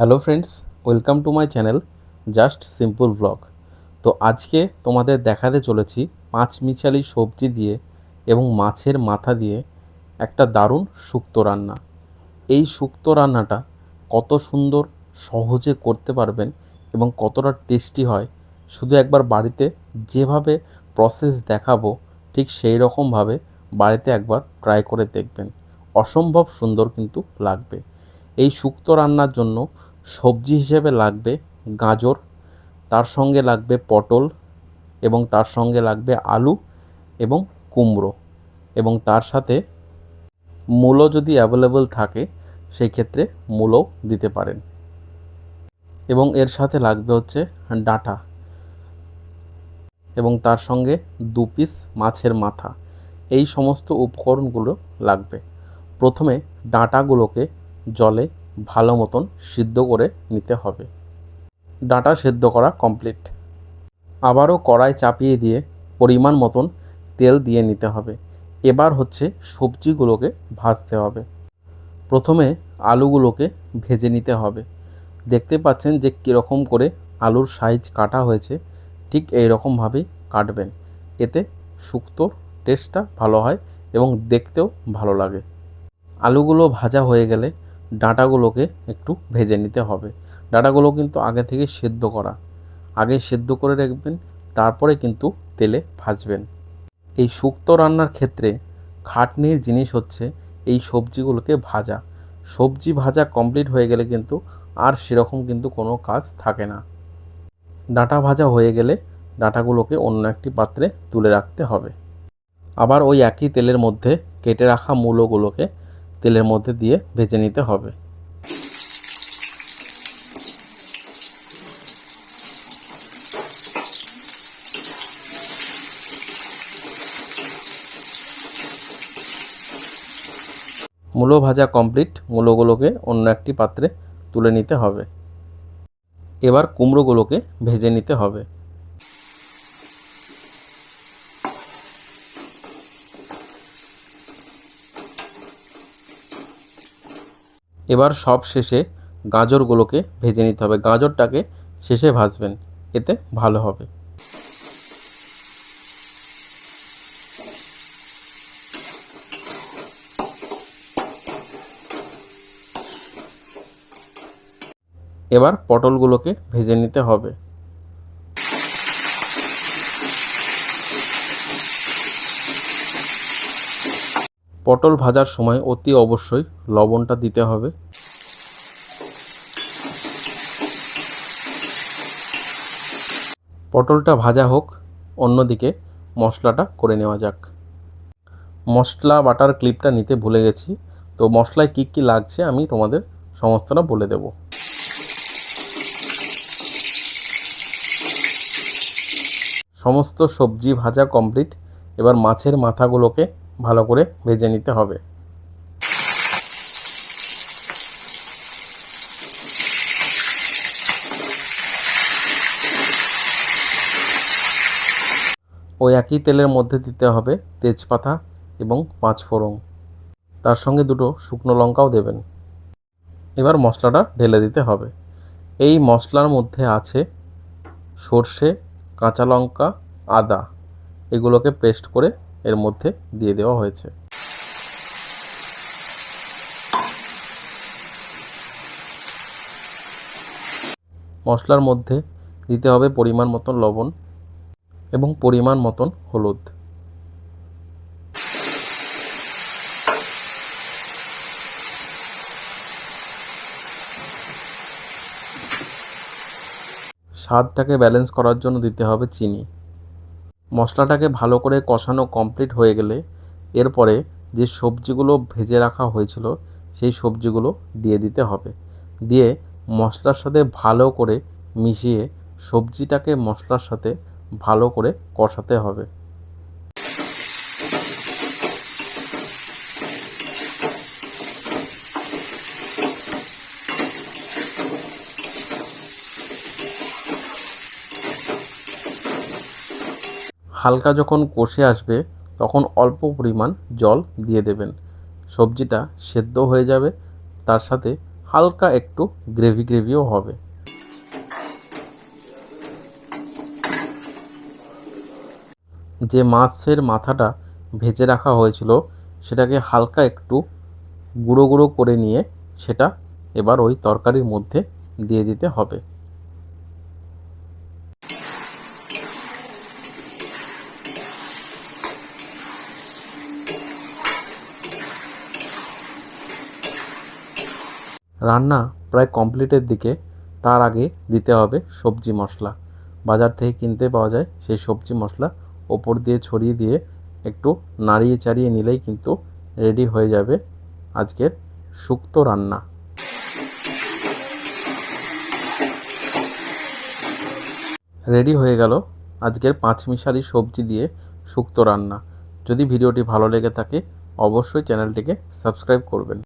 Hello friends, welcome to my channel just simple blog. তো আজকে তোমাদের দেখাতে চলেছি পাঁচমিশালি সবজি দিয়ে এবং মাছের মাথা দিয়ে একটা দারুণ শুক্তো রান্না। এই শুক্তো রান্নাটা কত সুন্দর সহজে করতে পারবেন এবং কতটা টেস্টি হয়, শুধু একবার বাড়িতে যেভাবে প্রসেস দেখাবো ঠিক সেই রকমভাবে বাড়িতে একবার ট্রাই করে দেখবেন। অসম্ভব সুন্দর কিন্তু লাগবে। এই শুক্তো রান্নার জন্য সবজি হিসেবে লাগবে গাজর, তার সঙ্গে লাগবে পটল এবং তার সঙ্গে লাগবে আলু এবং কুমড়ো, এবং তার সাথে মূলো যদি অ্যাভেলেবল থাকে সেই ক্ষেত্রে মূলোও দিতে পারেন, এবং এর সাথে লাগবে হচ্ছে ডাঁটা, এবং তার সঙ্গে 2 পিস মাছের মাথা। এই সমস্ত উপকরণগুলো লাগবে। প্রথমে ডাঁটাগুলোকে জলে ভালো মতন সিদ্ধ করে নিতে হবে। ডাঁটা সেদ্ধ করা কমপ্লিট। আবারও কড়াই চাপিয়ে দিয়ে পরিমাণ মতন তেল দিয়ে নিতে হবে। এবার হচ্ছে সবজিগুলোকে ভাজতে হবে। প্রথমে আলুগুলোকে ভেজে নিতে হবে। দেখতে পাচ্ছেন যে কীরকম করে আলুর সাইজ কাটা হয়েছে, ঠিক এই রকমভাবেই কাটবেন। এতে শুক্তোর টেস্টটা ভালো হয় এবং দেখতেও ভালো লাগে। আলুগুলো ভাজা হয়ে গেলে ডাঁটাগুলোকে একটু ভেজে নিতে হবে। ডাঁটাগুলো কিন্তু আগে থেকে সেদ্ধ করা, আগে সেদ্ধ করে রাখবেন, তারপরে কিন্তু তেলে ভাজবেন। এই শুক্তো রান্নার ক্ষেত্রে খাটনির জিনিস হচ্ছে এই সবজিগুলোকে ভাজা। সবজি ভাজা কমপ্লিট হয়ে গেলে কিন্তু আর সেরকম কিন্তু কোনো কাজ থাকে না। ডাঁটা ভাজা হয়ে গেলে ডাঁটাগুলোকে অন্য একটি পাত্রে তুলে রাখতে হবে। আবার ওই একই তেলের মধ্যে কেটে রাখা মূলোগুলোকে তেলের মধ্যে দিয়ে ভেজে নিতে হবে। মূলো ভাজা কমপ্লিট। মূলোগুলোকে অন্য একটি পাত্রে তুলে নিতে হবে। এবার কুমড়োগুলোকে ভেজে নিতে হবে। এবার সব শেষে গাজরগুলোকে ভেজে নিতে হবে। গাজরটাকে শেষে ভাজবেন, এতে ভালো হবে। এবার পটলগুলোকে ভেজে নিতে হবে। পটল ভাজার সময় অতি অবশ্যই লবণটা দিতে হবে। পটলটা ভাজা হোক, অন্যদিকে মশলাটা করে নেওয়া যাক। মশলা বাটার ক্লিপটা নিতে ভুলে গেছি, তো মশলায় কী কী লাগছে আমি তোমাদের সমস্তটা বলে দেব। সমস্ত সবজি ভাজা কমপ্লিট। এবার মাছের মাথাগুলোকে ভালো করে ভেজে নিতে হবে। ওই একই তেলের মধ্যে দিতে হবে তেজপাতা এবং 5 ফোড়ন, তার সঙ্গে 2টো শুকনো লঙ্কাও দেবেন। এবার মশলাটা ঢেলে দিতে হবে। এই মশলার মধ্যে আছে সর্ষে, কাঁচা লঙ্কা, আদা, এগুলোকে পেস্ট করে এর মধ্যে দিয়ে দেওয়া হয়েছে। মশলার মধ্যে দিতে হবে পরিমাণ মতন লবণ এবং পরিমাণ মতন হলুদ। স্বাদটাকে ব্যালেন্স করার জন্য দিতে হবে চিনি। মশলাটাকে ভালো করে কষানো কমপ্লিট হয়ে গেলে এরপরে যে সবজিগুলো ভেজে রাখা হয়েছিল সেই সবজিগুলো দিয়ে দিতে হবে। দিয়ে মশলার সাথে ভালো করে মিশিয়ে সবজিটাকে মশলার সাথে ভালো করে কষাতে হবে। হালকা যখন কষে আসবে তখন অল্প পরিমাণ জল দিয়ে দেবেন। সবজিটা সেদ্ধ হয়ে যাবে, তার সাথে হালকা একটু গ্রেভি গ্রেভিও হবে। যে মাছের মাথাটা ভেজে রাখা হয়েছিল সেটাকে হালকা একটু গুঁড়ো গুঁড়ো করে নিয়ে সেটা এবার ওই তরকারির মধ্যে দিয়ে দিতে হবে। রান্না প্রায় কমপ্লিটের দিকে। তার আগে দিতে হবে সবজি মশলা। বাজার থেকে কিনতে পাওয়া যায় সেই সবজি মশলা ওপর দিয়ে ছড়িয়ে দিয়ে একটু নাড়িয়ে চাড়িয়ে নিলেই কিন্তু রেডি হয়ে যাবে আজকের শুক্তো রান্না। রেডি হয়ে গেল আজকের পাঁচমিশালি সবজি দিয়ে শুক্তো রান্না। যদি ভিডিওটি ভালো লেগে থাকে অবশ্যই চ্যানেলটিকে সাবস্ক্রাইব করবেন।